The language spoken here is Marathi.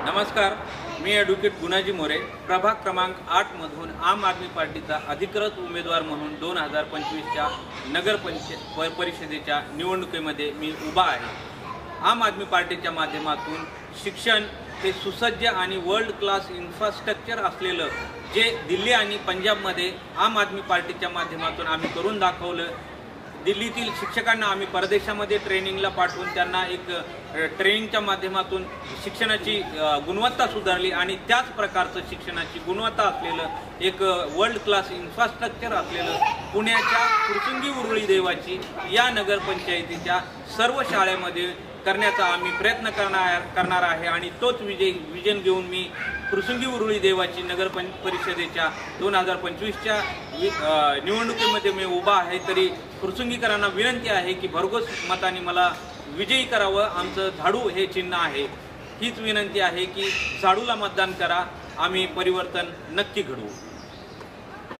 नमस्कार, मी ॲडव्होकेट गुणाजी मोरे, प्रभाग क्रमांक 8 मधून आम आदमी पार्टीचा अधिकृत उमेदवार म्हणून 2025च्या नगर परिषदेच्या निवडणुकीमध्ये मी उभा आहे। आम आदमी पार्टीच्या माध्यमातून शिक्षण हे सुसज्ज आणि वर्ल्ड क्लास इन्फ्रास्ट्रक्चर असलेलं जे दिल्ली आणि पंजाबमध्ये आम आदमी पार्टीच्या माध्यमातून आम्ही करून दाखवलं। दिल्लीतील शिक्षकांना आम्ही परदेशामध्ये ट्रेनिंगला पाठवून त्यांना एक ट्रेनिंगच्या माध्यमातून शिक्षणाची गुणवत्ता सुधारली आणि त्याच प्रकारचं शिक्षणाची गुणवत्ता असलेलं एक वर्ल्ड क्लास इन्फ्रास्ट्रक्चर असलेलं पुण्याच्या फुरसुंगी उरुळी देवाची या नगरपंचायतीच्या सर्व शाळेमध्ये करण्याचा आम्ही प्रयत्न करणार आहे आणि तोच विजन घेऊन मी फुरसुंगी उरुळी देवाची नगर परिषदेच्या 2025च्या निवडणुकीमध्ये मी उभा आहे। तरी फुरसुंगीकरांना विनंती आहे की भरघोस मताने मला विजयी करावं। आमचं झाडू हे चिन्ह आहे। हीच विनंती आहे की झाडूला मतदान करा, आम्ही परिवर्तन नक्की घडवू।